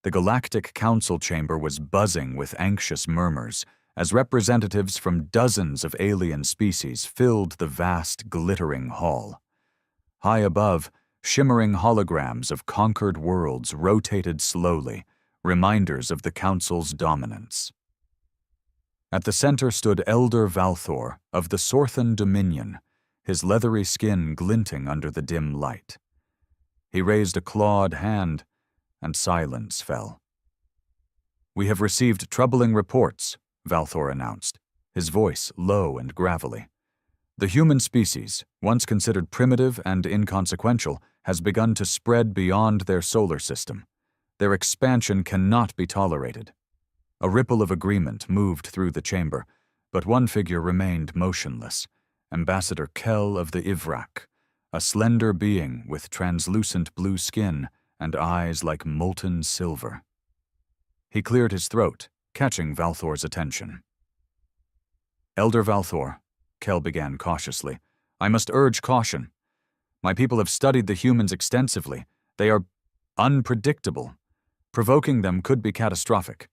The Galactic Council chamber was buzzing with anxious murmurs as representatives from dozens of alien species filled the vast, glittering hall. High above, shimmering holograms of conquered worlds rotated slowly, reminders of the Council's dominance. At the center stood Elder Valthor of the Sorthan Dominion, his leathery skin glinting under the dim light. He raised a clawed hand, and silence fell. "We have received troubling reports," Valthor announced, his voice low and gravelly. "The human species, once considered primitive and inconsequential, has begun to spread beyond their solar system. Their expansion cannot be tolerated." A ripple of agreement moved through the chamber, but one figure remained motionless, Ambassador Kell of the Ivrak, a slender being with translucent blue skin and eyes like molten silver. He cleared his throat, catching Valthor's attention. "Elder Valthor," Kell began cautiously, "I must urge caution. My people have studied the humans extensively. They are unpredictable. Provoking them could be catastrophic."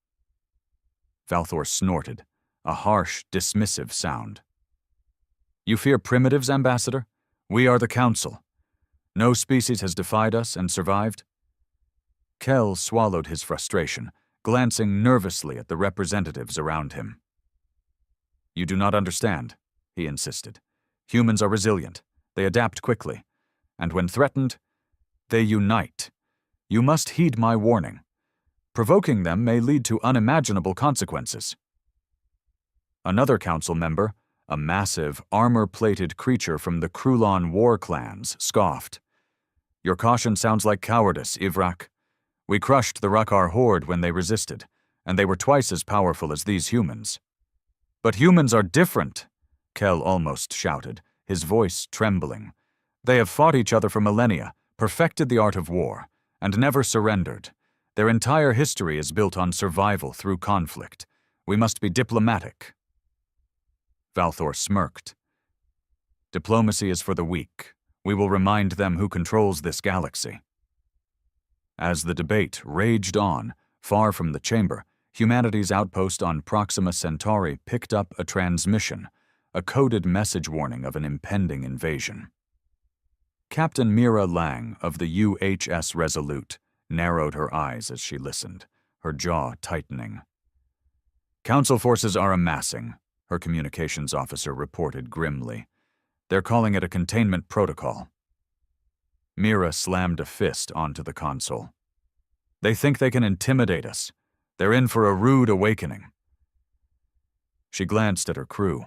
Valthor snorted, a harsh, dismissive sound. "You fear primitives, Ambassador? We are the Council. No species has defied us and survived." Kell swallowed his frustration, glancing nervously at the representatives around him. "You do not understand," he insisted. "Humans are resilient. They adapt quickly. And when threatened, they unite. You must heed my warning. Provoking them may lead to unimaginable consequences." Another council member, a massive, armor-plated creature from the Krulon war clans, scoffed. "Your caution sounds like cowardice, Ivrak. We crushed the Rakkar horde when they resisted, and they were twice as powerful as these humans." "But humans are different," Kell almost shouted, his voice trembling. "They have fought each other for millennia, perfected the art of war, and never surrendered. Their entire history is built on survival through conflict. We must be diplomatic." Valthor smirked. "Diplomacy is for the weak. We will remind them who controls this galaxy." As the debate raged on, far from the chamber, humanity's outpost on Proxima Centauri picked up a transmission, a coded message warning of an impending invasion. Captain Mira Lang of the UHS Resolute narrowed her eyes as she listened, her jaw tightening. "Council forces are amassing," her communications officer reported grimly. "They're calling it a containment protocol." Mira slammed a fist onto the console. "They think they can intimidate us. They're in for a rude awakening." She glanced at her crew,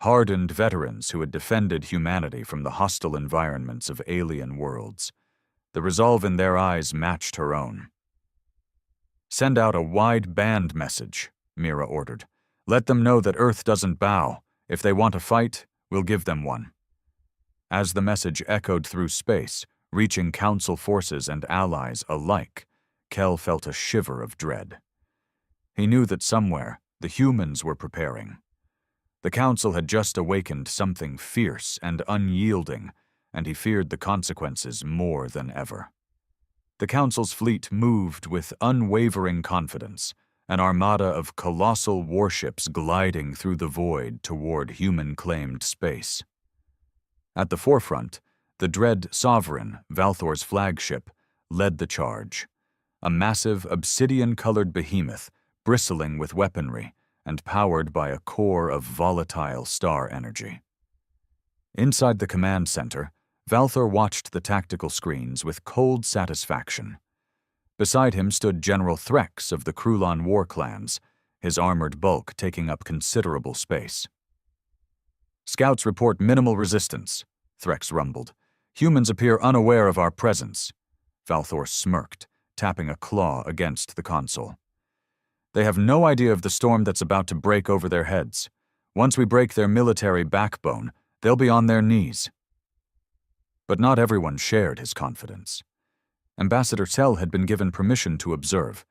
hardened veterans who had defended humanity from the hostile environments of alien worlds. The resolve in their eyes matched her own. "Send out a wide-band message," Mira ordered. "Let them know that Earth doesn't bow. If they want a fight, we'll give them one." As the message echoed through space, reaching Council forces and allies alike, Kell felt a shiver of dread. He knew that somewhere, the humans were preparing. The Council had just awakened something fierce and unyielding, and he feared the consequences more than ever. The Council's fleet moved with unwavering confidence, an armada of colossal warships gliding through the void toward human-claimed space. At the forefront, the dread Sovereign, Valthor's flagship, led the charge, a massive obsidian-colored behemoth bristling with weaponry and powered by a core of volatile star energy. Inside the command center, Valthor watched the tactical screens with cold satisfaction. Beside him stood General Threx of the Krulon war clans, his armored bulk taking up considerable space. "Scouts report minimal resistance," Threx rumbled. "Humans appear unaware of our presence." Valthor smirked, tapping a claw against the console. "They have no idea of the storm that's about to break over their heads. Once we break their military backbone, they'll be on their knees." But not everyone shared his confidence. Ambassador Tell had been given permission to observe,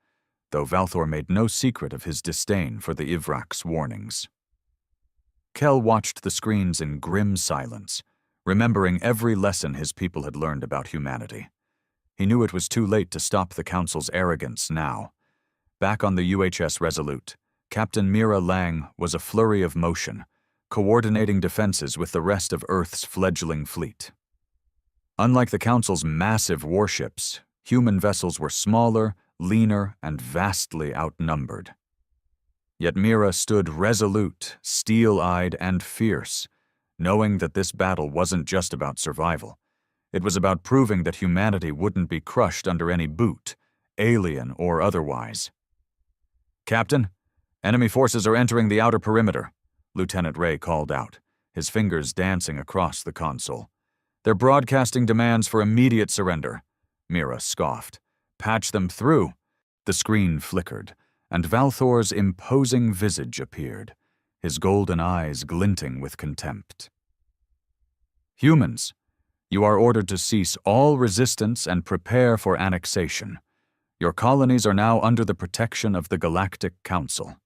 though Valthor made no secret of his disdain for the Ivrak's warnings. Kell watched the screens in grim silence, remembering every lesson his people had learned about humanity. He knew it was too late to stop the Council's arrogance now. Back on the UHS Resolute, Captain Mira Lang was a flurry of motion, coordinating defenses with the rest of Earth's fledgling fleet. Unlike the Council's massive warships, human vessels were smaller, leaner, and vastly outnumbered. Yet Mira stood resolute, steel-eyed, and fierce, knowing that this battle wasn't just about survival. It was about proving that humanity wouldn't be crushed under any boot, alien or otherwise. "Captain, enemy forces are entering the outer perimeter," Lieutenant Ray called out, his fingers dancing across the console. "They're broadcasting demands for immediate surrender." Mira scoffed. "Patch them through." The screen flickered, and Valthor's imposing visage appeared, his golden eyes glinting with contempt. "Humans, you are ordered to cease all resistance and prepare for annexation. Your colonies are now under the protection of the Galactic Council."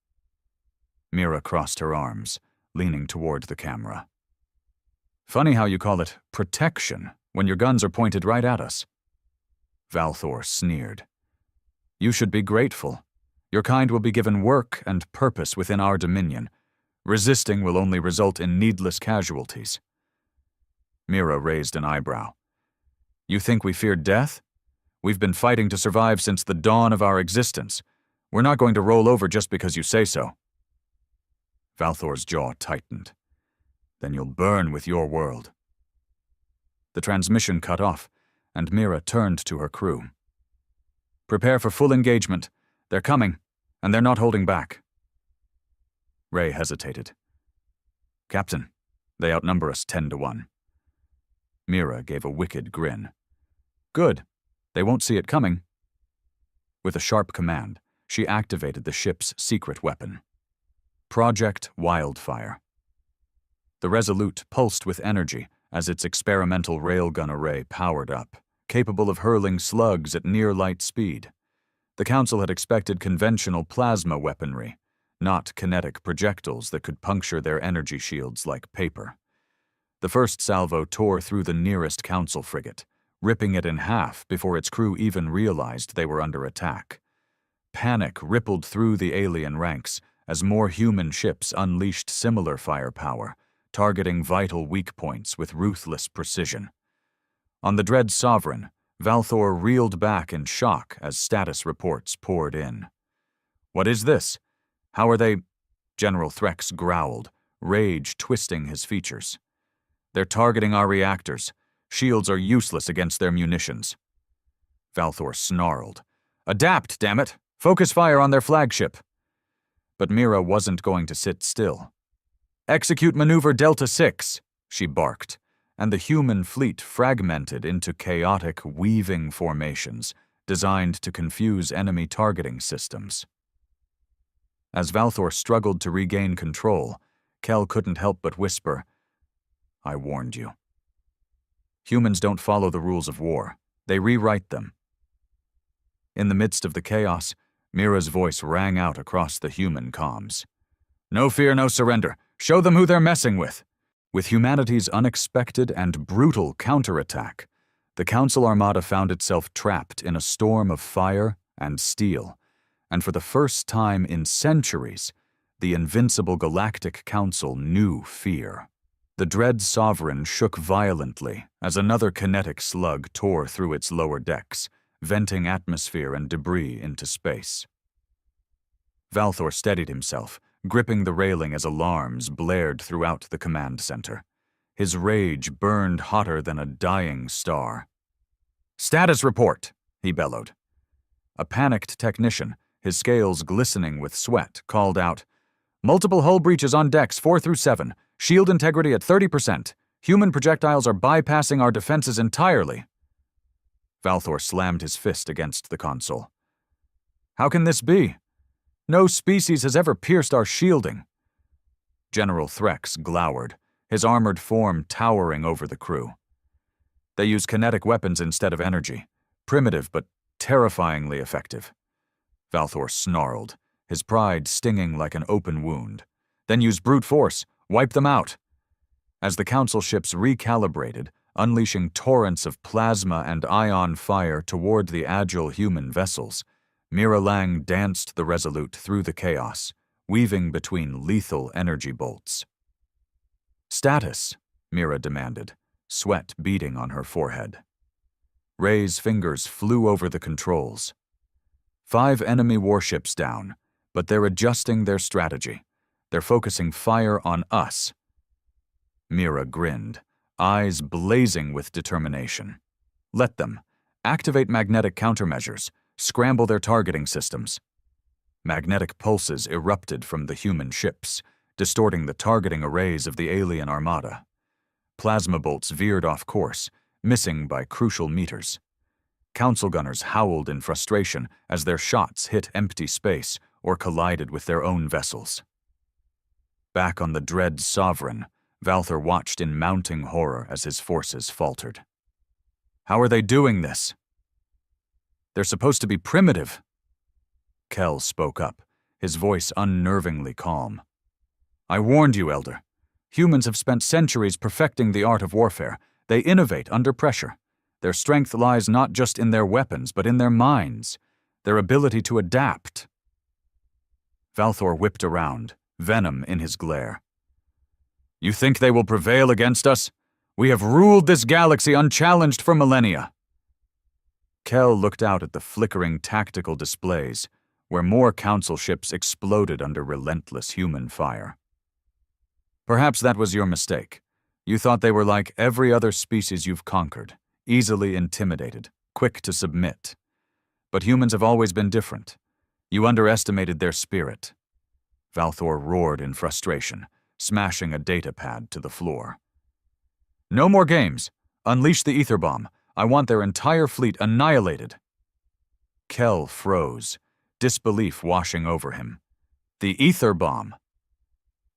Mira crossed her arms, leaning toward the camera. "Funny how you call it protection when your guns are pointed right at us." Valthor sneered. "You should be grateful. Your kind will be given work and purpose within our dominion. Resisting will only result in needless casualties." Mira raised an eyebrow. "You think we fear death? We've been fighting to survive since the dawn of our existence. We're not going to roll over just because you say so." Valthor's jaw tightened. "Then you'll burn with your world." The transmission cut off, and Mira turned to her crew. "Prepare for full engagement. They're coming, and they're not holding back." Ray hesitated. "Captain, they outnumber us 10-1. Mira gave a wicked grin. "Good. They won't see it coming." With a sharp command, she activated the ship's secret weapon. Project Wildfire. The Resolute pulsed with energy as its experimental railgun array powered up, capable of hurling slugs at near-light speed. The Council had expected conventional plasma weaponry, not kinetic projectiles that could puncture their energy shields like paper. The first salvo tore through the nearest Council frigate, ripping it in half before its crew even realized they were under attack. Panic rippled through the alien ranks as more human ships unleashed similar firepower, targeting vital weak points with ruthless precision. On the Dread Sovereign, Valthor reeled back in shock as status reports poured in. "What is this? How are they—" General Threx growled, rage twisting his features. "They're targeting our reactors. Shields are useless against their munitions." Valthor snarled. "Adapt, damn it! Focus fire on their flagship." But Mira wasn't going to sit still. "Execute Maneuver Delta 6, she barked, and the human fleet fragmented into chaotic, weaving formations designed to confuse enemy targeting systems. As Valthor struggled to regain control, Kel couldn't help but whisper, "I warned you." Humans don't follow the rules of war. They rewrite them. In the midst of the chaos, Mira's voice rang out across the human comms. "No fear, no surrender. Show them who they're messing with." With humanity's unexpected and brutal counterattack, the Council Armada found itself trapped in a storm of fire and steel, and for the first time in centuries, the invincible Galactic Council knew fear. The Dread Sovereign shook violently as another kinetic slug tore through its lower decks, venting atmosphere and debris into space. Valthor steadied himself, gripping the railing as alarms blared throughout the command center. His rage burned hotter than a dying star. "Status report!" he bellowed. A panicked technician, his scales glistening with sweat, called out, "Multiple hull breaches on decks 4 through 7. Shield integrity at 30%. Human projectiles are bypassing our defenses entirely." Valthor slammed his fist against the console. "How can this be? No species has ever pierced our shielding." General Threx glowered, his armored form towering over the crew. "They use kinetic weapons instead of energy. Primitive but terrifyingly effective." Valthor snarled, his pride stinging like an open wound. "Then use brute force. Wipe them out." As the Council ships recalibrated, unleashing torrents of plasma and ion fire toward the agile human vessels. Mira Lang danced the Resolute through the chaos, weaving between lethal energy bolts. "Status," Mira demanded, sweat beading on her forehead. Ray's fingers flew over the controls. 5 enemy warships down, but they're adjusting their strategy. They're focusing fire on us. Mira grinned, eyes blazing with determination. Let them. Activate magnetic countermeasures. Scramble their targeting systems. Magnetic pulses erupted from the human ships, distorting the targeting arrays of the alien armada. Plasma bolts veered off course, missing by crucial meters. Council gunners howled in frustration as their shots hit empty space or collided with their own vessels. Back on the Dread Sovereign, Valthor watched in mounting horror as his forces faltered. "How are they doing this?" "They're supposed to be primitive." Kell spoke up, his voice unnervingly calm. "I warned you, Elder. Humans have spent centuries perfecting the art of warfare. They innovate under pressure. Their strength lies not just in their weapons, but in their minds, their ability to adapt." Valthor whipped around, venom in his glare. "You think they will prevail against us? We have ruled this galaxy unchallenged for millennia." Kell looked out at the flickering tactical displays, where more council ships exploded under relentless human fire. "Perhaps that was your mistake. You thought they were like every other species you've conquered, easily intimidated, quick to submit. But humans have always been different. You underestimated their spirit." Valthor roared in frustration, smashing a data pad to the floor. "No more games. Unleash the ether bomb. I want their entire fleet annihilated." Kell froze, disbelief washing over him. "The ether bomb?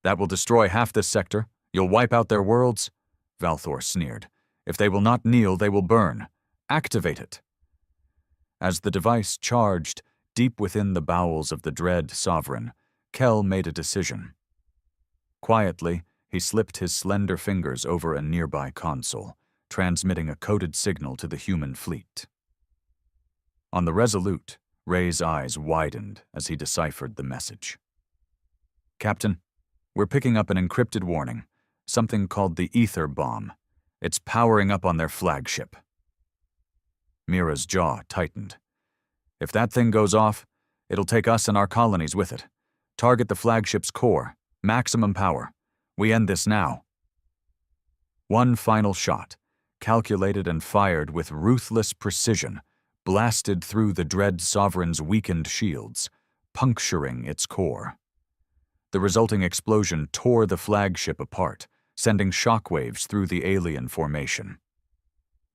That will destroy half this sector. You'll wipe out their worlds?" Valthor sneered. "If they will not kneel, they will burn. Activate it." As the device charged deep within the bowels of the Dread Sovereign, Kell made a decision. Quietly, he slipped his slender fingers over a nearby console, transmitting a coded signal to the human fleet. On the Resolute, Ray's eyes widened as he deciphered the message. "Captain, we're picking up an encrypted warning, something called the ether bomb. It's powering up on their flagship." Mira's jaw tightened. "If that thing goes off, it'll take us and our colonies with it. Target the flagship's core, maximum power. We end this now." One final shot, calculated and fired with ruthless precision, blasted through the Dread Sovereign's weakened shields, puncturing its core. The resulting explosion tore the flagship apart, sending shockwaves through the alien formation.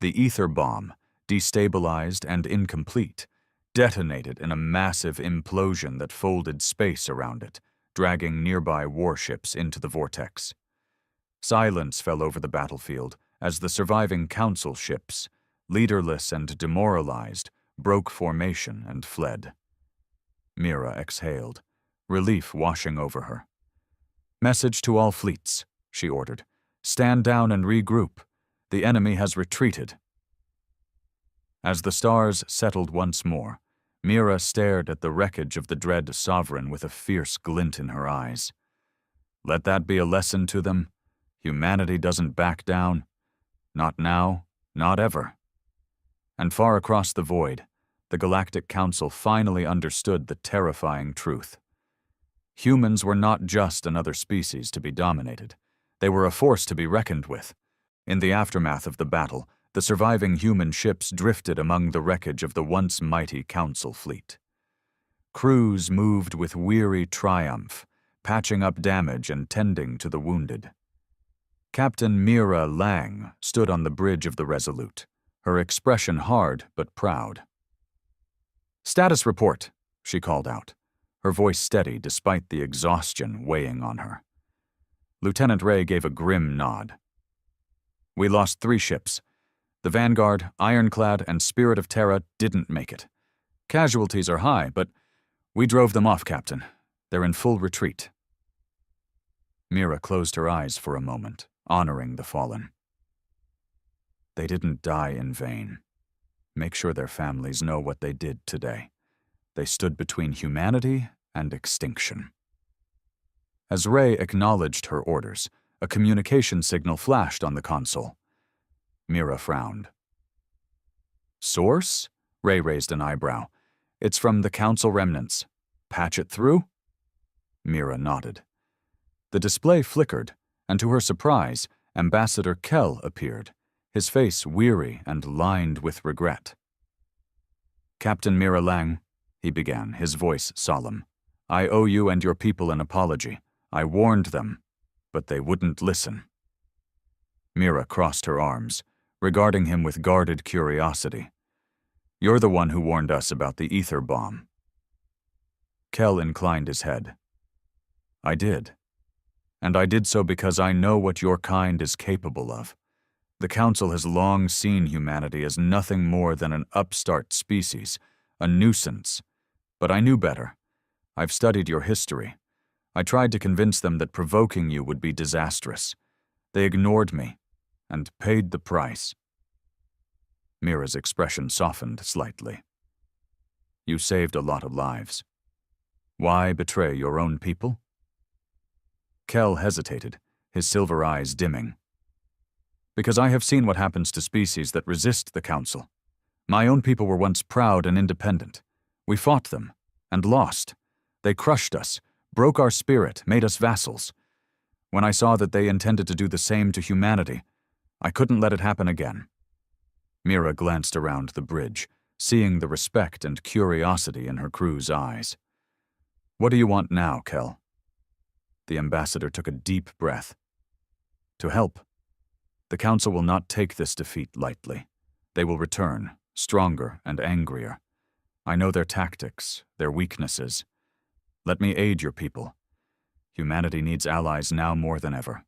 The ether bomb, destabilized and incomplete, detonated in a massive implosion that folded space around it, dragging nearby warships into the vortex. Silence fell over the battlefield as the surviving council ships, leaderless and demoralized, broke formation and fled. Mira exhaled, relief washing over her. "Message to all fleets," she ordered. "Stand down and regroup. The enemy has retreated." As the stars settled once more, Mira stared at the wreckage of the Dread Sovereign with a fierce glint in her eyes. Let that be a lesson to them. Humanity doesn't back down. Not now, not ever. And far across the void, the Galactic Council finally understood the terrifying truth. Humans were not just another species to be dominated. They were a force to be reckoned with. In the aftermath of the battle, the surviving human ships drifted among the wreckage of the once mighty Council fleet. Crews moved with weary triumph, patching up damage and tending to the wounded. Captain Mira Lang stood on the bridge of the Resolute, her expression hard but proud. "Status report," she called out, her voice steady despite the exhaustion weighing on her. Lieutenant Ray gave a grim nod. "We lost 3 ships. The Vanguard, Ironclad, and Spirit of Terra didn't make it. Casualties are high, but we drove them off, Captain. They're in full retreat." Mira closed her eyes for a moment, honoring the fallen. They didn't die in vain. Make sure their families know what they did today. They stood between humanity and extinction. As Ray acknowledged her orders, a communication signal flashed on the console. Mira frowned. Source? Ray raised an eyebrow. It's from the Council remnants. Patch it through? Mira nodded. The display flickered, and to her surprise, Ambassador Kell appeared, his face weary and lined with regret. Captain Mira Lang, he began, his voice solemn. I owe you and your people an apology. I warned them, but they wouldn't listen. Mira crossed her arms, regarding him with guarded curiosity. You're the one who warned us about the ether bomb. Kell inclined his head. I did. And I did so because I know what your kind is capable of. The Council has long seen humanity as nothing more than an upstart species, a nuisance. But I knew better. I've studied your history. I tried to convince them that provoking you would be disastrous. They ignored me and paid the price. Mira's expression softened slightly. You saved a lot of lives. Why betray your own people? Kell hesitated, his silver eyes dimming. Because I have seen what happens to species that resist the Council. My own people were once proud and independent. We fought them, and lost. They crushed us, broke our spirit, made us vassals. When I saw that they intended to do the same to humanity, I couldn't let it happen again. Mira glanced around the bridge, seeing the respect and curiosity in her crew's eyes. What do you want now, Kell? The ambassador took a deep breath. To help. The Council will not take this defeat lightly. They will return, stronger and angrier. I know their tactics, their weaknesses. Let me aid your people. Humanity needs allies now more than ever.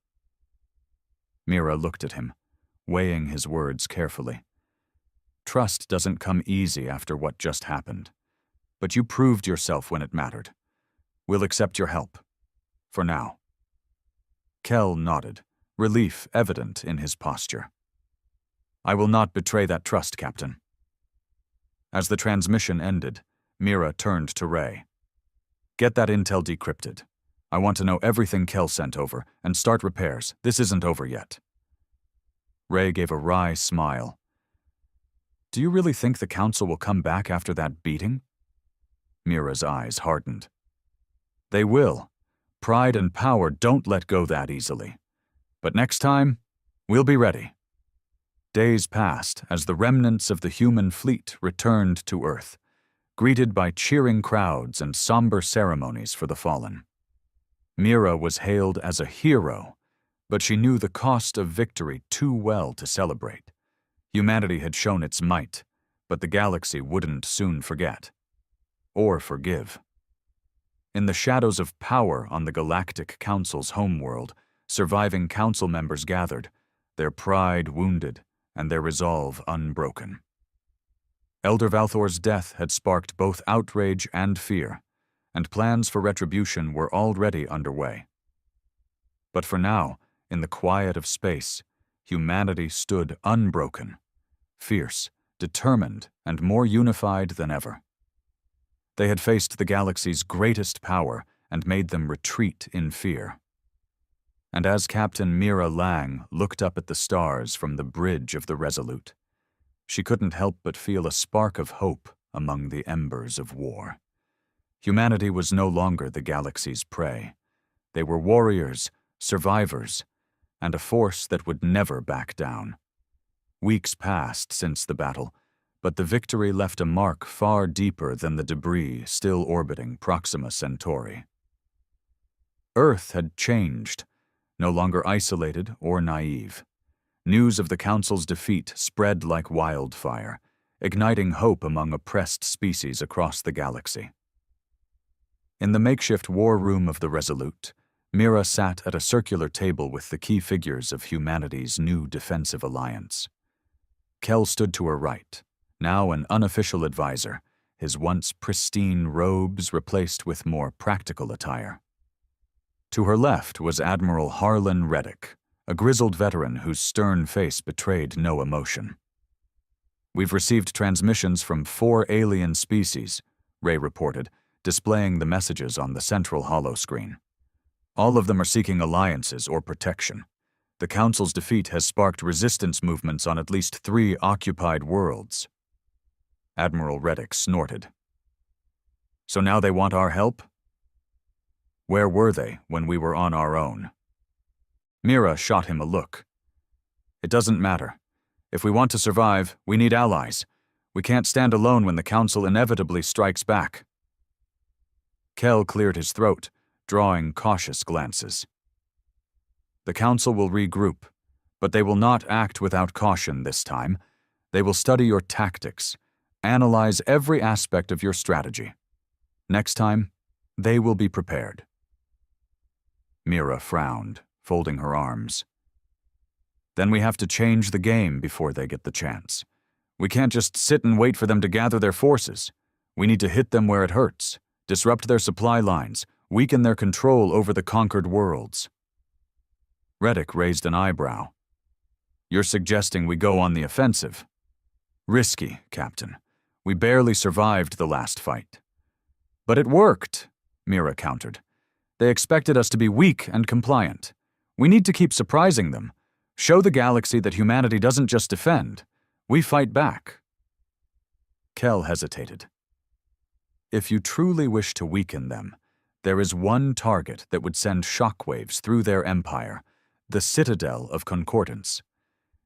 Mira looked at him, weighing his words carefully. Trust doesn't come easy after what just happened. But you proved yourself when it mattered. We'll accept your help. For now. Kell nodded, relief evident in his posture. I will not betray that trust, Captain. As the transmission ended, Mira turned to Ray. Get that intel decrypted. I want to know everything Kell sent over, and start repairs. This isn't over yet. Ray gave a wry smile. Do you really think the Council will come back after that beating? Mira's eyes hardened. They will. Pride and power don't let go that easily. But next time, we'll be ready. Days passed as the remnants of the human fleet returned to Earth, greeted by cheering crowds and somber ceremonies for the fallen. Mira was hailed as a hero, but she knew the cost of victory too well to celebrate. Humanity had shown its might, but the galaxy wouldn't soon forget. Or forgive. In the shadows of power on the Galactic Council's homeworld, surviving Council members gathered, their pride wounded and their resolve unbroken. Elder Valthor's death had sparked both outrage and fear, and plans for retribution were already underway. But for now, in the quiet of space, humanity stood unbroken, fierce, determined, and more unified than ever. They had faced the galaxy's greatest power and made them retreat in fear. And as Captain Mira Lang looked up at the stars from the bridge of the Resolute, she couldn't help but feel a spark of hope among the embers of war. Humanity was no longer the galaxy's prey. They were warriors, survivors, and a force that would never back down. Weeks passed since the battle, but the victory left a mark far deeper than the debris still orbiting Proxima Centauri. Earth had changed, no longer isolated or naive. News of the Council's defeat spread like wildfire, igniting hope among oppressed species across the galaxy. In the makeshift war room of the Resolute, Mira sat at a circular table with the key figures of humanity's new defensive alliance. Kell stood to her right, now an unofficial advisor, his once pristine robes replaced with more practical attire. To her left was Admiral Harlan Reddick, a grizzled veteran whose stern face betrayed no emotion. "We've received transmissions from 4 alien species," Ray reported, displaying the messages on the central holoscreen. "All of them are seeking alliances or protection. The Council's defeat has sparked resistance movements on at least 3 occupied worlds." Admiral Reddick snorted. "So now they want our help?" "Where were they when we were on our own?" Mira shot him a look. "It doesn't matter. If we want to survive, we need allies. We can't stand alone when the Council inevitably strikes back." Kel cleared his throat, drawing cautious glances. "The Council will regroup, but they will not act without caution this time. They will study your tactics, analyze every aspect of your strategy. Next time, they will be prepared." Mira frowned, folding her arms. "Then we have to change the game before they get the chance. We can't just sit and wait for them to gather their forces. We need to hit them where it hurts, disrupt their supply lines, weaken their control over the conquered worlds." Reddick raised an eyebrow. "You're suggesting we go on the offensive?" "Risky, Captain. We barely survived the last fight." "But it worked," Mira countered. "They expected us to be weak and compliant. We need to keep surprising them. Show the galaxy that humanity doesn't just defend. We fight back." Kel hesitated. "If you truly wish to weaken them, there is one target that would send shockwaves through their empire, the Citadel of Concordance.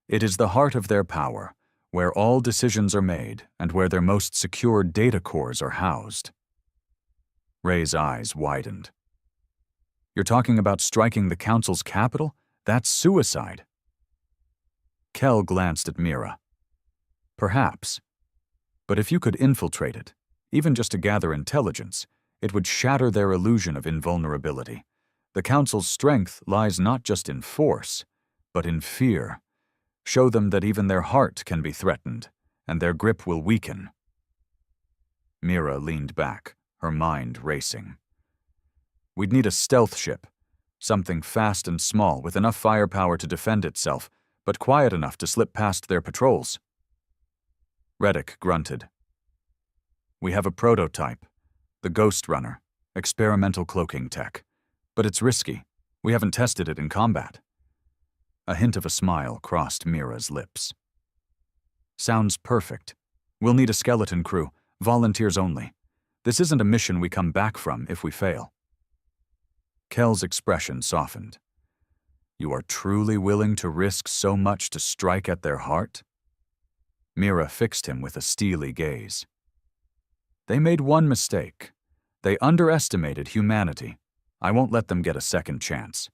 It is the heart of their power, where all decisions are made and where their most secure data cores are housed." Ray's eyes widened. "You're talking about striking the Council's capital? That's suicide." Kel glanced at Mira. "Perhaps. But if you could infiltrate it, even just to gather intelligence, it would shatter their illusion of invulnerability. The Council's strength lies not just in force, but in fear. Show them that even their heart can be threatened, and their grip will weaken." Mira leaned back, her mind racing. "We'd need a stealth ship, something fast and small with enough firepower to defend itself, but quiet enough to slip past their patrols." Reddick grunted. "We have a prototype, the Ghost Runner, experimental cloaking tech. But it's risky. We haven't tested it in combat." A hint of a smile crossed Mira's lips. "Sounds perfect. We'll need a skeleton crew, volunteers only. This isn't a mission we come back from if we fail." Kel's expression softened. "You are truly willing to risk so much to strike at their heart?" Mira fixed him with a steely gaze. "They made one mistake. They underestimated humanity. I won't let them get a second chance."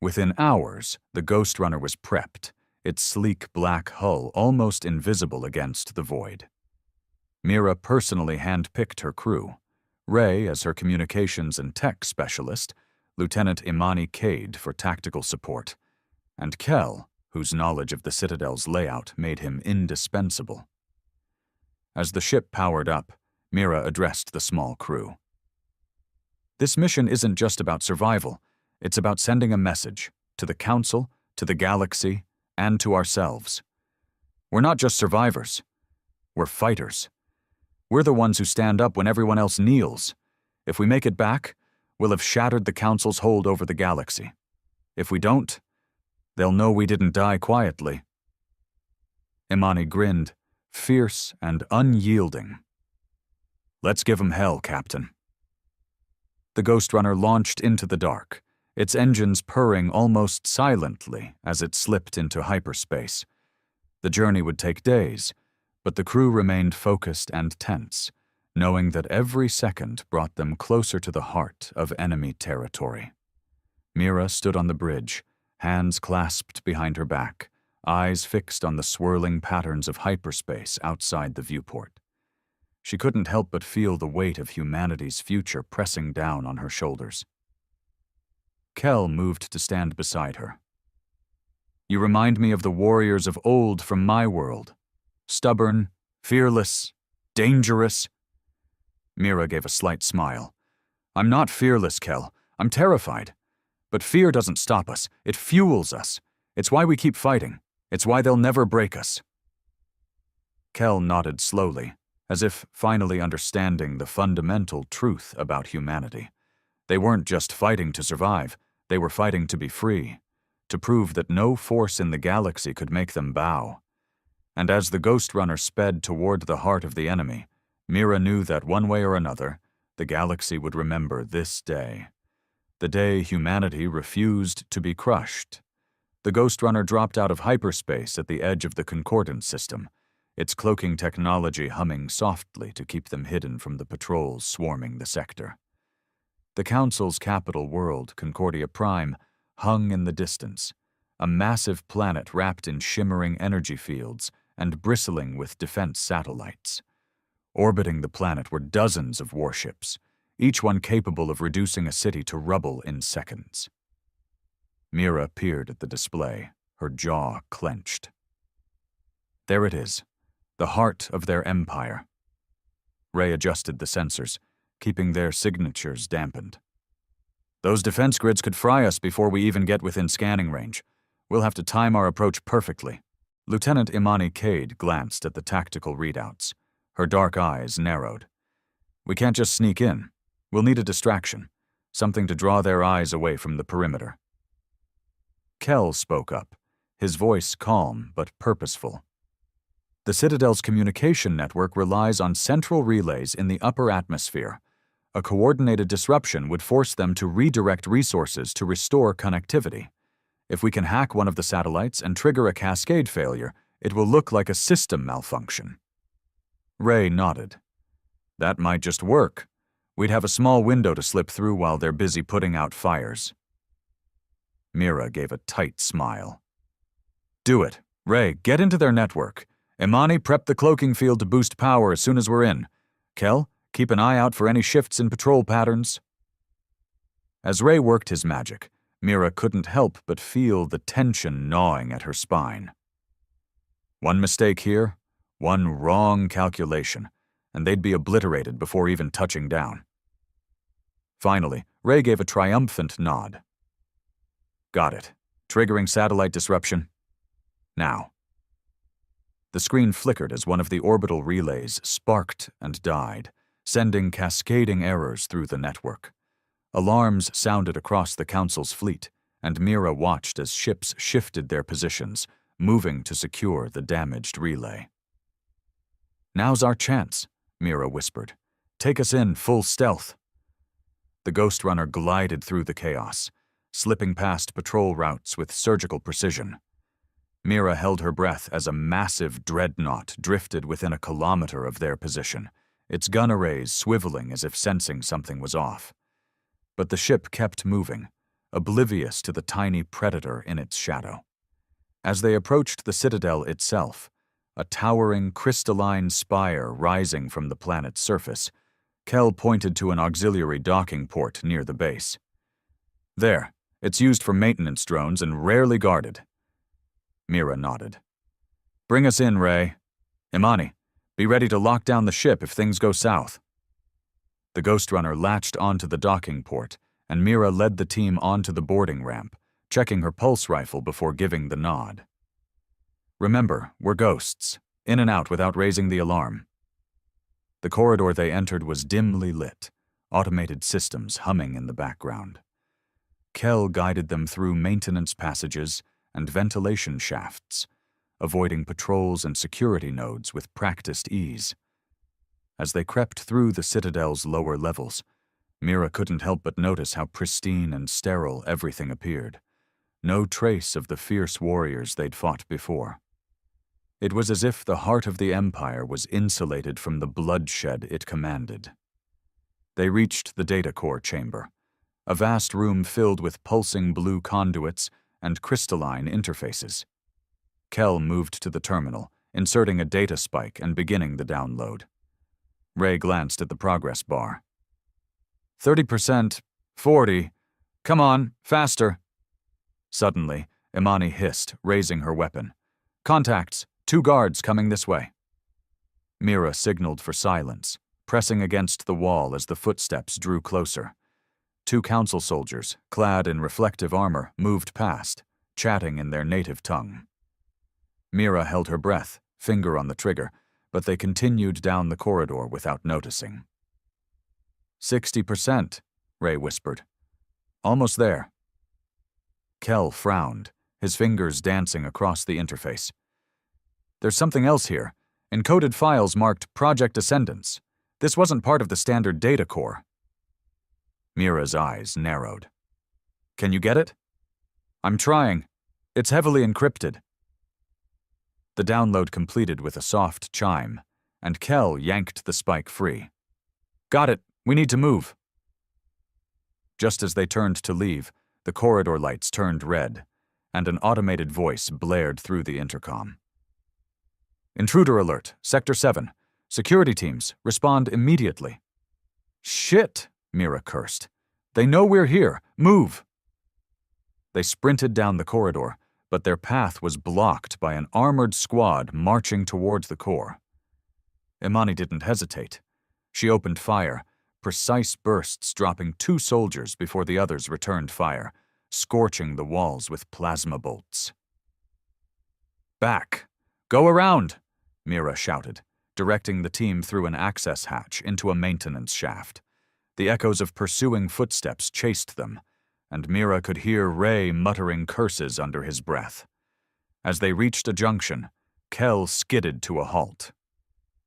Within hours, the Ghost Runner was prepped, its sleek black hull almost invisible against the void. Mira personally handpicked her crew, Ray as her communications and tech specialist, Lieutenant Imani Cade for tactical support, and Kel, whose knowledge of the Citadel's layout made him indispensable. As the ship powered up, Mira addressed the small crew. "This mission isn't just about survival. It's about sending a message to the Council, to the galaxy, and to ourselves. We're not just survivors. We're fighters. We're the ones who stand up when everyone else kneels. If we make it back, we'll have shattered the Council's hold over the galaxy. If we don't, they'll know we didn't die quietly." Imani grinned, fierce and unyielding. "Let's give 'em hell, Captain." The Ghost Runner launched into the dark, its engines purring almost silently as it slipped into hyperspace. The journey would take days, but the crew remained focused and tense, knowing that every second brought them closer to the heart of enemy territory. Mira stood on the bridge, hands clasped behind her back, eyes fixed on the swirling patterns of hyperspace outside the viewport. She couldn't help but feel the weight of humanity's future pressing down on her shoulders. Kel moved to stand beside her. "You remind me of the warriors of old from my world. Stubborn, fearless, dangerous." Mira gave a slight smile. "I'm not fearless, Kel. I'm terrified. But fear doesn't stop us. It fuels us. It's why we keep fighting. It's why they'll never break us. Kel nodded slowly, as if finally understanding the fundamental truth about humanity. They weren't just fighting to survive. They were fighting to be free, to prove that no force in the galaxy could make them bow. And as the Ghost Runner sped toward the heart of the enemy, Mira knew that one way or another, the galaxy would remember this day. The day humanity refused to be crushed. The Ghost Runner dropped out of hyperspace at the edge of the Concordance system, its cloaking technology humming softly to keep them hidden from the patrols swarming the sector. The Council's capital world, Concordia Prime, hung in the distance, a massive planet wrapped in shimmering energy fields and bristling with defense satellites. Orbiting the planet were dozens of warships, each one capable of reducing a city to rubble in seconds. Mira peered at the display, her jaw clenched. There it is, the heart of their empire. Ray adjusted the sensors, keeping their signatures dampened. Those defense grids could fry us before we even get within scanning range. We'll have to time our approach perfectly. Lieutenant Imani Cade glanced at the tactical readouts. Her dark eyes narrowed. We can't just sneak in. We'll need a distraction, something to draw their eyes away from the perimeter. Kel spoke up, his voice calm but purposeful. The Citadel's communication network relies on central relays in the upper atmosphere. A coordinated disruption would force them to redirect resources to restore connectivity. If we can hack one of the satellites and trigger a cascade failure, it will look like a system malfunction. Ray nodded. That might just work. We'd have a small window to slip through while they're busy putting out fires. Mira gave a tight smile. Do it. Ray, get into their network. Imani, prep the cloaking field to boost power as soon as we're in. Kel, keep an eye out for any shifts in patrol patterns. As Ray worked his magic, Mira couldn't help but feel the tension gnawing at her spine. One mistake here, one wrong calculation, and they'd be obliterated before even touching down. Finally, Ray gave a triumphant nod. Got it. Triggering satellite disruption. Now. The screen flickered as one of the orbital relays sparked and died, sending cascading errors through the network. Alarms sounded across the Council's fleet, and Mira watched as ships shifted their positions, moving to secure the damaged relay. Now's our chance, Mira whispered. Take us in full stealth. The Ghost Runner glided through the chaos, slipping past patrol routes with surgical precision. Mira held her breath as a massive dreadnought drifted within a kilometer of their position, its gun arrays swiveling as if sensing something was off. But the ship kept moving, oblivious to the tiny predator in its shadow. As they approached the Citadel itself, a towering crystalline spire rising from the planet's surface, Kel pointed to an auxiliary docking port near the base. There, it's used for maintenance drones and rarely guarded. Mira nodded. Bring us in, Ray. Imani, be ready to lock down the ship if things go south. The Ghost Runner latched onto the docking port, and Mira led the team onto the boarding ramp, checking her pulse rifle before giving the nod. Remember, we're ghosts, in and out without raising the alarm. The corridor they entered was dimly lit, automated systems humming in the background. Kel guided them through maintenance passages and ventilation shafts, avoiding patrols and security nodes with practiced ease. As they crept through the Citadel's lower levels, Mira couldn't help but notice how pristine and sterile everything appeared. No trace of the fierce warriors they'd fought before. It was as if the heart of the Empire was insulated from the bloodshed it commanded. They reached the data core chamber, a vast room filled with pulsing blue conduits and crystalline interfaces. Kel moved to the terminal, inserting a data spike and beginning the download. Ray glanced at the progress bar. 30%, 40, come on, faster. Suddenly, Imani hissed, raising her weapon. Contacts, 2 guards coming this way. Mira signaled for silence, pressing against the wall as the footsteps drew closer. 2 council soldiers, clad in reflective armor, moved past, chatting in their native tongue. Mira held her breath, finger on the trigger, but they continued down the corridor without noticing. 60%, Ray whispered. Almost there. Kel frowned, his fingers dancing across the interface. There's something else here. Encoded files marked Project Ascendance. This wasn't part of the standard data core. Mira's eyes narrowed. Can you get it? I'm trying. It's heavily encrypted. The download completed with a soft chime, and Kel yanked the spike free. Got it. We need to move. Just as they turned to leave, the corridor lights turned red, and an automated voice blared through the intercom. Intruder alert, Sector 7. Security teams, respond immediately. Shit, Mira cursed. They know we're here. Move! They sprinted down the corridor, but their path was blocked by an armored squad marching towards the core. Imani didn't hesitate. She opened fire, precise bursts dropping 2 soldiers before the others returned fire, scorching the walls with plasma bolts. Back! Go around! Mira shouted, directing the team through an access hatch into a maintenance shaft. The echoes of pursuing footsteps chased them, and Mira could hear Ray muttering curses under his breath. As they reached a junction, Kel skidded to a halt.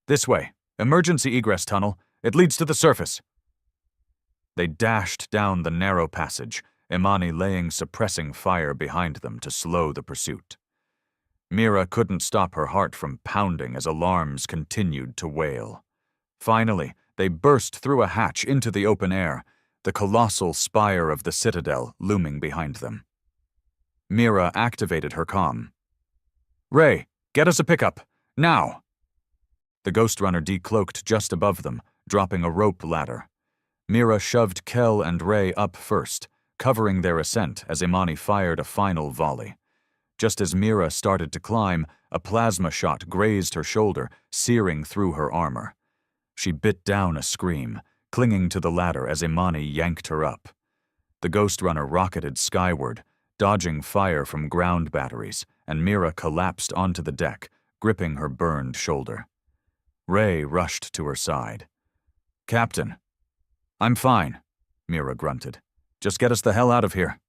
This way, emergency egress tunnel. It leads to the surface. They dashed down the narrow passage, Imani laying suppressing fire behind them to slow the pursuit. Mira couldn't stop her heart from pounding as alarms continued to wail. Finally, they burst through a hatch into the open air, the colossal spire of the citadel looming behind them. Mira activated her comm. Ray, get us a pickup, now! The Ghost Runner decloaked just above them, dropping a rope ladder. Mira shoved Kel and Ray up first, covering their ascent as Imani fired a final volley. Just as Mira started to climb, a plasma shot grazed her shoulder, searing through her armor. She bit down a scream, clinging to the ladder as Imani yanked her up. The Ghost Runner rocketed skyward, dodging fire from ground batteries, and Mira collapsed onto the deck, gripping her burned shoulder. Ray rushed to her side. Captain. I'm fine, Mira grunted. Just get us the hell out of here.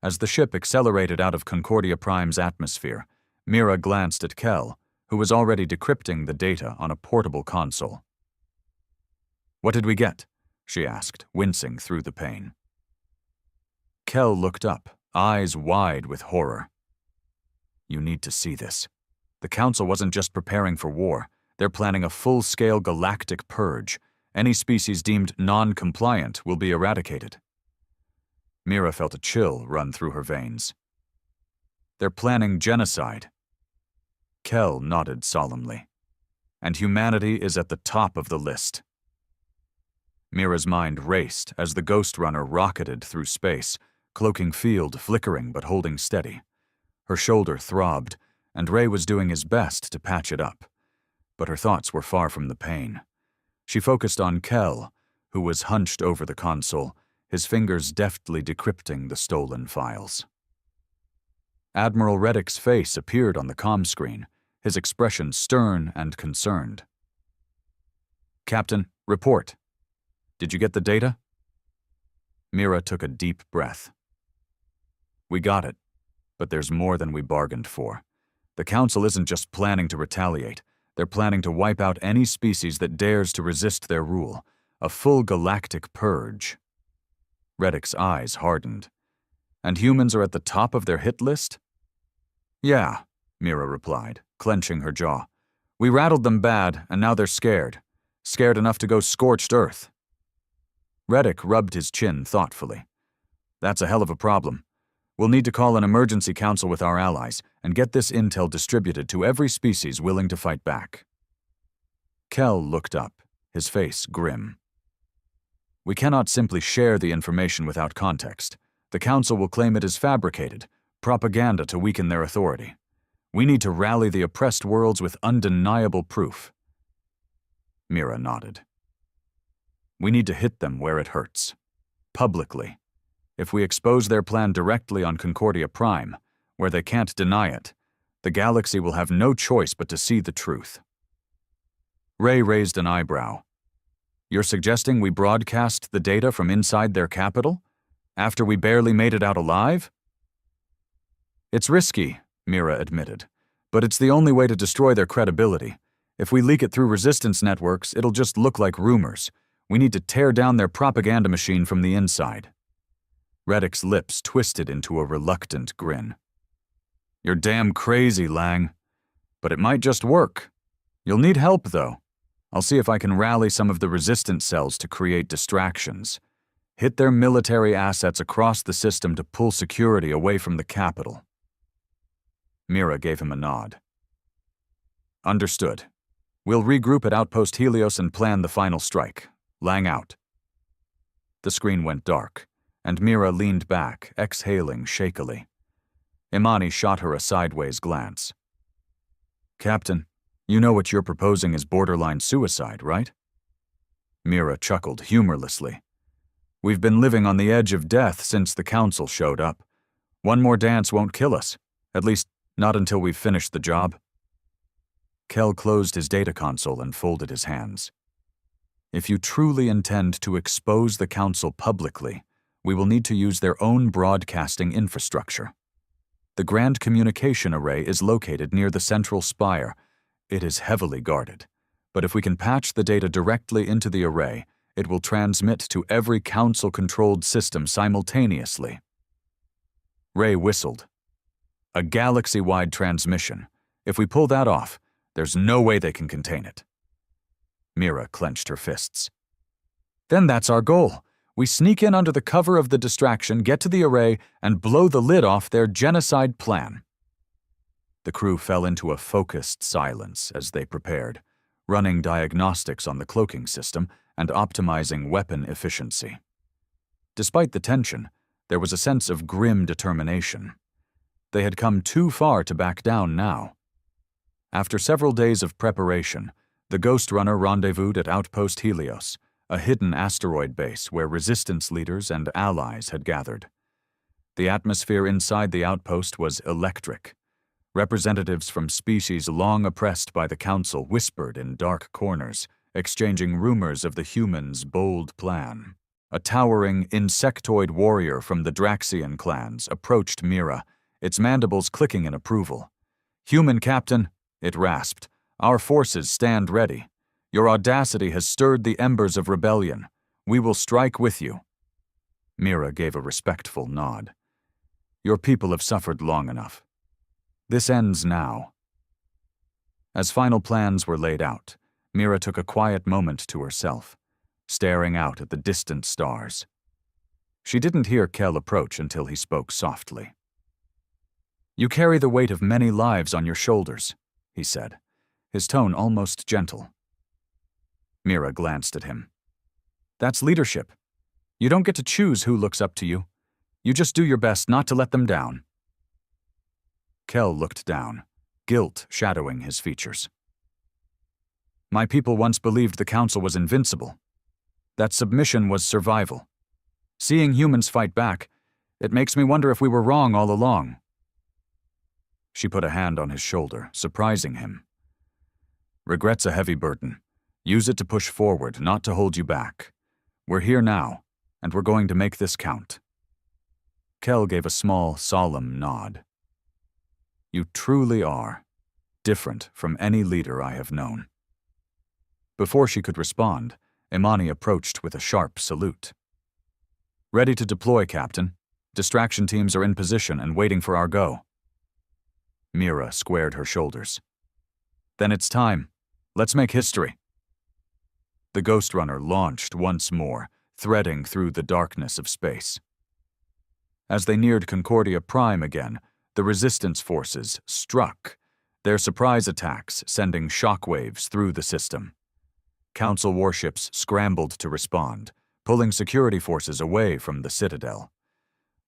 As the ship accelerated out of Concordia Prime's atmosphere, Mira glanced at Kel, who was already decrypting the data on a portable console. What did we get? She asked, wincing through the pain. Kel looked up, eyes wide with horror. You need to see this. The Council wasn't just preparing for war. They're planning a full-scale galactic purge. Any species deemed non-compliant will be eradicated. Mira felt a chill run through her veins. They're planning genocide. Kel nodded solemnly. And humanity is at the top of the list. Mira's mind raced as the Ghost Runner rocketed through space, cloaking field flickering but holding steady. Her shoulder throbbed, and Ray was doing his best to patch it up. But her thoughts were far from the pain. She focused on Kel, who was hunched over the console, his fingers deftly decrypting the stolen files. Admiral Reddick's face appeared on the comm screen, his expression stern and concerned. Captain, report. Did you get the data? Mira took a deep breath. We got it, but there's more than we bargained for. The Council isn't just planning to retaliate. They're planning to wipe out any species that dares to resist their rule. A full galactic purge. Reddick's eyes hardened. And humans are at the top of their hit list? Yeah, Mira replied, clenching her jaw. We rattled them bad, and now they're scared. Scared enough to go scorched earth. Reddick rubbed his chin thoughtfully. That's a hell of a problem. We'll need to call an emergency council with our allies and get this intel distributed to every species willing to fight back. Kel looked up, his face grim. We cannot simply share the information without context. The Council will claim it is fabricated, propaganda to weaken their authority. We need to rally the oppressed worlds with undeniable proof. Mira nodded. We need to hit them where it hurts. publicly. If we expose their plan directly on Concordia Prime, where they can't deny it, the galaxy will have no choice but to see the truth." Ray raised an eyebrow. "You're suggesting we broadcast the data from inside their capital? After we barely made it out alive?" "It's risky," Mira admitted, "but it's the only way to destroy their credibility. If we leak it through resistance networks, it'll just look like rumors. We need to tear down their propaganda machine from the inside." Reddick's lips twisted into a reluctant grin. "You're damn crazy, Lang. But it might just work. You'll need help, though. I'll see if I can rally some of the resistance cells to create distractions. Hit their military assets across the system to pull security away from the capital." Mira gave him a nod. "Understood. We'll regroup at Outpost Helios and plan the final strike. Lang out." The screen went dark, and Mira leaned back, exhaling shakily. Imani shot her a sideways glance. "Captain, you know what you're proposing is borderline suicide, right?" Mira chuckled humorlessly. "We've been living on the edge of death since the Council showed up. One more dance won't kill us, at least not until we've finished the job." Kel closed his data console and folded his hands. "If you truly intend to expose the Council publicly, we will need to use their own broadcasting infrastructure. The Grand Communication Array is located near the central spire. It is heavily guarded, but if we can patch the data directly into the array, it will transmit to every Council-controlled system simultaneously." Ray whistled. "A galaxy-wide transmission. If we pull that off, there's no way they can contain it." Mira clenched her fists. "Then that's our goal. We sneak in under the cover of the distraction, get to the array, and blow the lid off their genocide plan." The crew fell into a focused silence as they prepared, running diagnostics on the cloaking system and optimizing weapon efficiency. Despite the tension, there was a sense of grim determination. They had come too far to back down now. After several days of preparation, the Ghost Runner rendezvoused at Outpost Helios, a hidden asteroid base where resistance leaders and allies had gathered. The atmosphere inside the outpost was electric. Representatives from species long oppressed by the Council whispered in dark corners, exchanging rumors of the humans' bold plan. A towering insectoid warrior from the Draxian clans approached Mira, its mandibles clicking in approval. "Human Captain," it rasped, "our forces stand ready. Your audacity has stirred the embers of rebellion. We will strike with you." Mira gave a respectful nod. "Your people have suffered long enough. This ends now." As final plans were laid out, Mira took a quiet moment to herself, staring out at the distant stars. She didn't hear Kel approach until he spoke softly. "You carry the weight of many lives on your shoulders," he said, his tone almost gentle. Mira glanced at him. "That's leadership. You don't get to choose who looks up to you. You just do your best not to let them down." Kel looked down, guilt shadowing his features. "My people once believed the Council was invincible. That submission was survival. Seeing humans fight back, it makes me wonder if we were wrong all along." She put a hand on his shoulder, surprising him. "Regret's a heavy burden. Use it to push forward, not to hold you back. We're here now, and we're going to make this count." Kel gave a small, solemn nod. "You truly are different from any leader I have known." Before she could respond, Imani approached with a sharp salute. "Ready to deploy, Captain. Distraction teams are in position and waiting for our go." Mira squared her shoulders. "Then it's time. Let's make history." The Ghost Runner launched once more, threading through the darkness of space. As they neared Concordia Prime again, the resistance forces struck, their surprise attacks sending shockwaves through the system. Council warships scrambled to respond, pulling security forces away from the Citadel.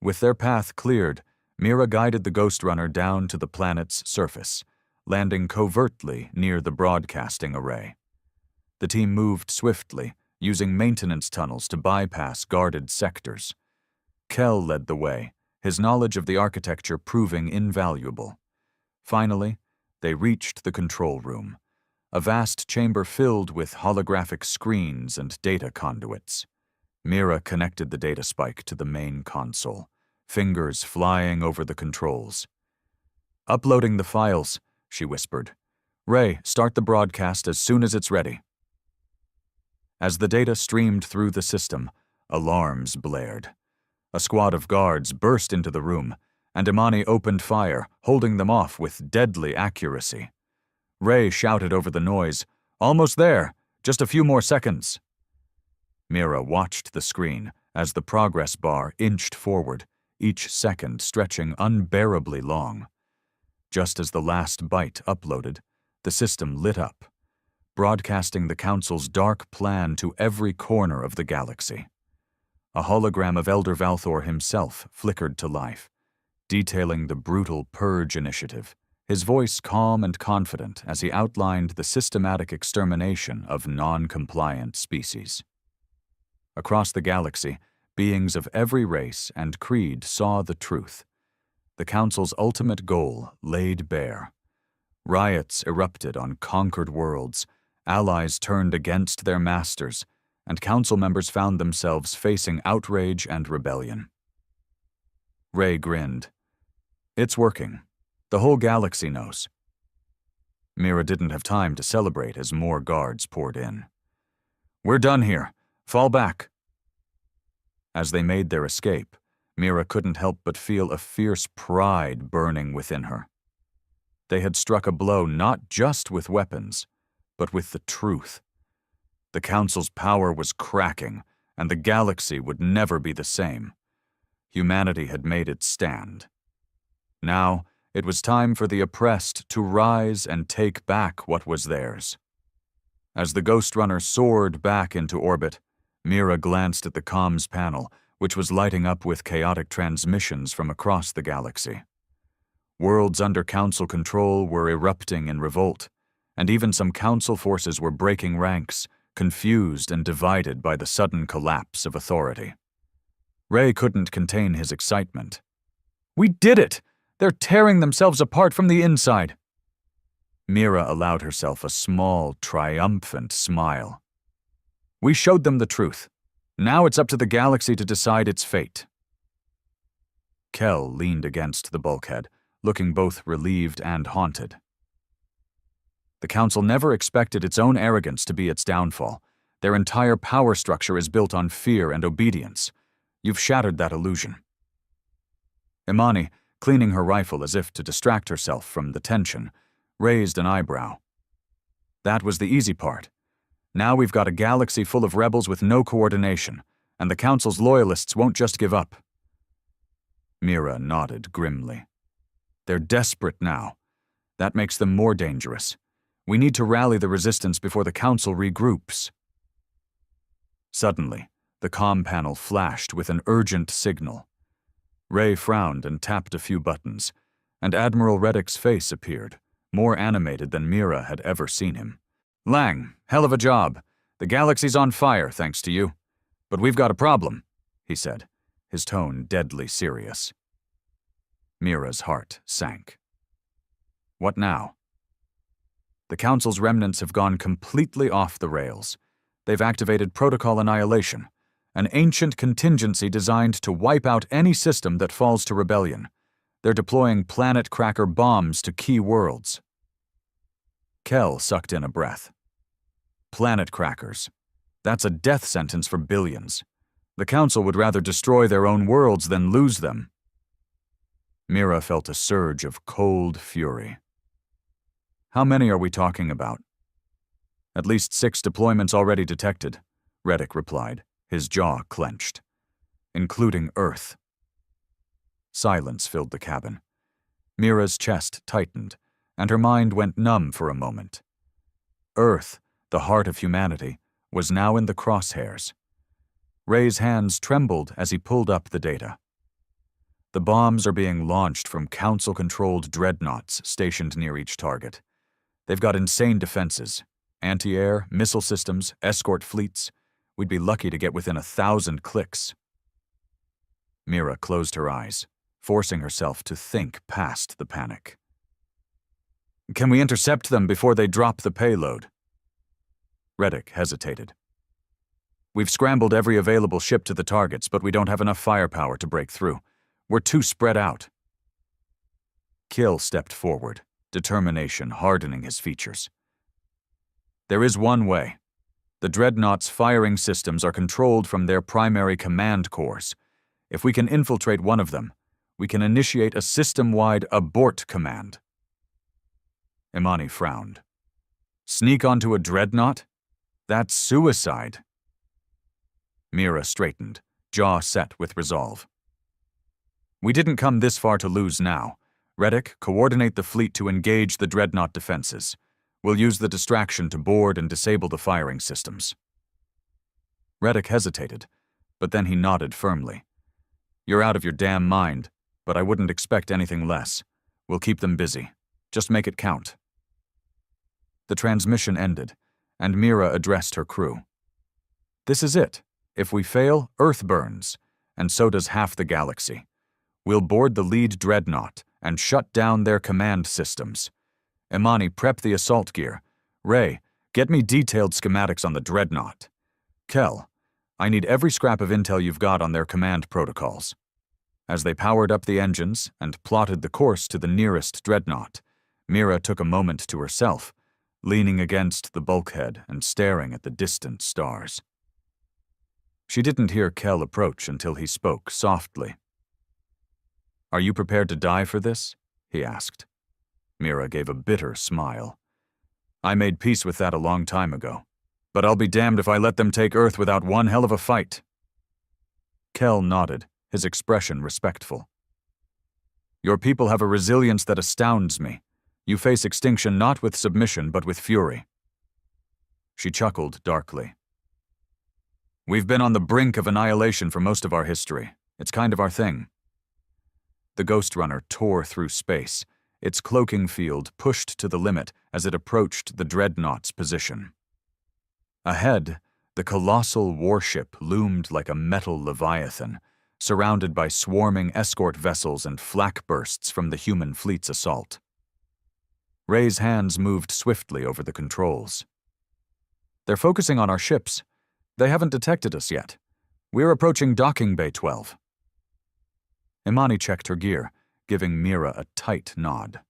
With their path cleared, Mira guided the Ghost Runner down to the planet's surface, landing covertly near the broadcasting array. The team moved swiftly, using maintenance tunnels to bypass guarded sectors. Kell led the way, his knowledge of the architecture proving invaluable. Finally, they reached the control room, a vast chamber filled with holographic screens and data conduits. Mira connected the data spike to the main console, fingers flying over the controls. "Uploading the files," she whispered. "Ray, start the broadcast as soon as it's ready." As the data streamed through the system, alarms blared. A squad of guards burst into the room, and Imani opened fire, holding them off with deadly accuracy. Ray shouted over the noise, "Almost there! Just a few more seconds!" Mira watched the screen as the progress bar inched forward, each second stretching unbearably long. Just as the last byte uploaded, the system lit up, broadcasting the Council's dark plan to every corner of the galaxy. A hologram of Elder Valthor himself flickered to life, detailing the brutal Purge initiative, his voice calm and confident as he outlined the systematic extermination of non-compliant species. Across the galaxy, beings of every race and creed saw the truth. The Council's ultimate goal laid bare. Riots erupted on conquered worlds, allies turned against their masters, and Council members found themselves facing outrage and rebellion. Ray grinned. "It's working. The whole galaxy knows." Mira didn't have time to celebrate as more guards poured in. "We're done here. Fall back." As they made their escape, Mira couldn't help but feel a fierce pride burning within her. They had struck a blow not just with weapons, but with the truth. The Council's power was cracking, and the galaxy would never be the same. Humanity had made its stand. Now, it was time for the oppressed to rise and take back what was theirs. As the Ghost Runner soared back into orbit, Mira glanced at the comms panel, which was lighting up with chaotic transmissions from across the galaxy. Worlds under Council control were erupting in revolt, and even some Council forces were breaking ranks, confused and divided by the sudden collapse of authority. Ray couldn't contain his excitement. "We did it! They're tearing themselves apart from the inside!" Mira allowed herself a small, triumphant smile. "We showed them the truth. Now it's up to the galaxy to decide its fate." Kell leaned against the bulkhead, looking both relieved and haunted. The Council never expected its own arrogance to be its downfall. Their entire power structure is built on fear and obedience. You've shattered that illusion. Imani, cleaning her rifle as if to distract herself from the tension, raised an eyebrow. "That was the easy part. Now we've got a galaxy full of rebels with no coordination, and the Council's loyalists won't just give up." Mira nodded grimly. "They're desperate now. That makes them more dangerous. We need to rally the resistance before the Council regroups." Suddenly, the comm panel flashed with an urgent signal. Ray frowned and tapped a few buttons, and Admiral Reddick's face appeared, more animated than Mira had ever seen him. "Lang, hell of a job. The galaxy's on fire, thanks to you. But we've got a problem," he said, his tone deadly serious. Mira's heart sank. "What now?" "The Council's remnants have gone completely off the rails. They've activated Protocol Annihilation, an ancient contingency designed to wipe out any system that falls to rebellion. They're deploying planet cracker bombs to key worlds." Kell sucked in a breath. Planet crackers. That's a death sentence for billions. The Council would rather destroy their own worlds than lose them. Mira felt a surge of cold fury. "How many are we talking about?" "At least 6 deployments already detected," Reddick replied, his jaw clenched. "Including Earth." Silence filled the cabin. Mira's chest tightened, and her mind went numb for a moment. Earth, the heart of humanity, was now in the crosshairs. Ray's hands trembled as he pulled up the data. The bombs are being launched from Council-controlled dreadnoughts stationed near each target. They've got insane defenses, anti-air, missile systems, escort fleets. We'd be lucky to get within 1,000 clicks. Mira closed her eyes, forcing herself to think past the panic. Can we intercept them before they drop the payload? Reddick hesitated. We've scrambled every available ship to the targets, but we don't have enough firepower to break through. We're too spread out. Kill stepped forward, determination hardening his features. There is one way. The Dreadnought's firing systems are controlled from their primary command cores. If we can infiltrate one of them, we can initiate a system-wide abort command. Imani frowned. Sneak onto a Dreadnought? That's suicide. Mira straightened, jaw set with resolve. We didn't come this far to lose now. Reddick, coordinate the fleet to engage the Dreadnought defenses. We'll use the distraction to board and disable the firing systems. Reddick hesitated, but then he nodded firmly. You're out of your damn mind, but I wouldn't expect anything less. We'll keep them busy. Just make it count. The transmission ended, and Mira addressed her crew. This is it. If we fail, Earth burns, and so does half the galaxy. We'll board the lead Dreadnought and shut down their command systems. Imani, prep the assault gear. Ray, get me detailed schematics on the Dreadnought. Kel, I need every scrap of intel you've got on their command protocols. As they powered up the engines and plotted the course to the nearest Dreadnought, Mira took a moment to herself, leaning against the bulkhead and staring at the distant stars. She didn't hear Kel approach until he spoke softly. Are you prepared to die for this? He asked. Mira gave a bitter smile. I made peace with that a long time ago, but I'll be damned if I let them take Earth without one hell of a fight. Kel nodded, his expression respectful. Your people have a resilience that astounds me. You face extinction not with submission but with fury. She chuckled darkly. We've been on the brink of annihilation for most of our history. It's kind of our thing. The Ghost Runner tore through space, its cloaking field pushed to the limit as it approached the Dreadnought's position. Ahead, the colossal warship loomed like a metal leviathan, surrounded by swarming escort vessels and flak bursts from the human fleet's assault. Ray's hands moved swiftly over the controls. They're focusing on our ships. They haven't detected us yet. We're approaching Docking Bay 12. Imani checked her gear, giving Mira a tight nod.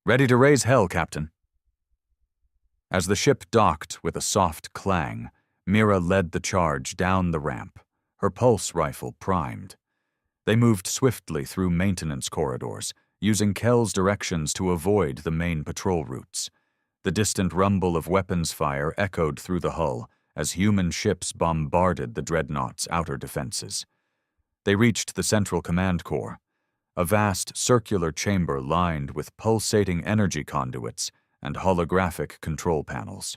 Ready to raise hell, Captain. As the ship docked with a soft clang, Mira led the charge down the ramp, her pulse rifle primed. They moved swiftly through maintenance corridors, using Kel's directions to avoid the main patrol routes. The distant rumble of weapons fire echoed through the hull as human ships bombarded the Dreadnought's outer defenses. They reached the central command core, a vast circular chamber lined with pulsating energy conduits and holographic control panels.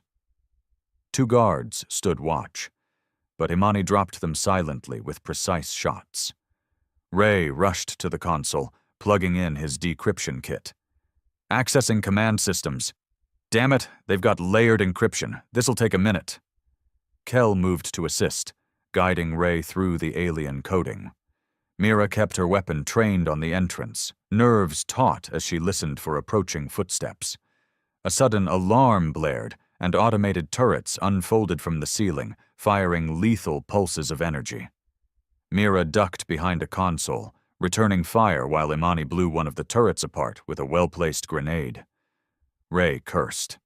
2 guards stood watch, but Imani dropped them silently with precise shots. Ray rushed to the console, plugging in his decryption kit. Accessing command systems. Damn it, they've got layered encryption. This'll take a minute. Kel moved to assist, guiding Ray through the alien coding. Mira kept her weapon trained on the entrance, nerves taut as she listened for approaching footsteps. A sudden alarm blared, and automated turrets unfolded from the ceiling, firing lethal pulses of energy. Mira ducked behind a console, returning fire while Imani blew one of the turrets apart with a well-placed grenade. Ray cursed.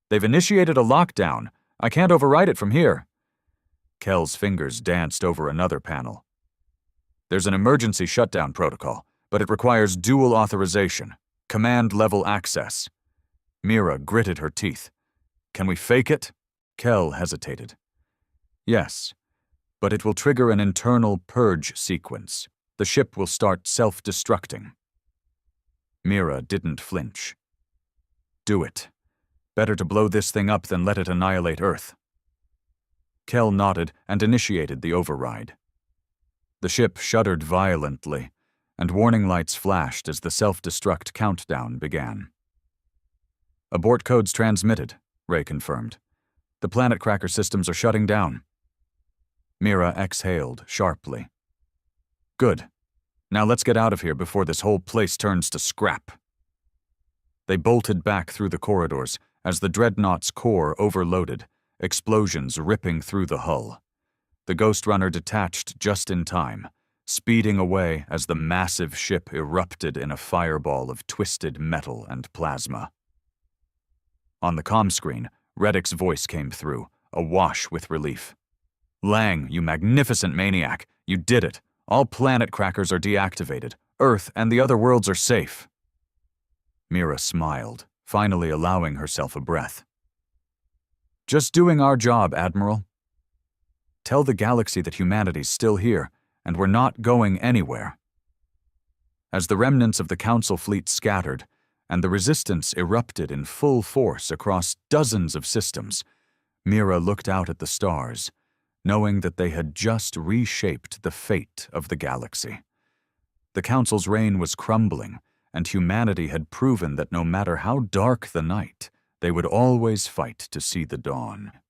They've initiated a lockdown. I can't override it from here. Kel's fingers danced over another panel. There's an emergency shutdown protocol, but it requires dual authorization, command-level access. Mira gritted her teeth. Can we fake it? Kel hesitated. Yes, but it will trigger an internal purge sequence. The ship will start self-destructing. Mira didn't flinch. Do it. Better to blow this thing up than let it annihilate Earth. Kel nodded and initiated the override. The ship shuddered violently, and warning lights flashed as the self-destruct countdown began. Abort codes transmitted, Ray confirmed. The planet cracker systems are shutting down. Mira exhaled sharply. Good. Now let's get out of here before this whole place turns to scrap. They bolted back through the corridors as the dreadnought's core overloaded, explosions ripping through the hull. The Ghost Runner detached just in time, speeding away as the massive ship erupted in a fireball of twisted metal and plasma. On the comm screen, Reddick's voice came through, awash with relief. Lang, you magnificent maniac, you did it. All planet crackers are deactivated. Earth and the other worlds are safe. Mira smiled, finally allowing herself a breath. Just doing our job, Admiral. Tell the galaxy that humanity's still here, and we're not going anywhere. As the remnants of the Council fleet scattered, and the resistance erupted in full force across dozens of systems, Mira looked out at the stars, knowing that they had just reshaped the fate of the galaxy. The Council's reign was crumbling, and humanity had proven that no matter how dark the night, they would always fight to see the dawn.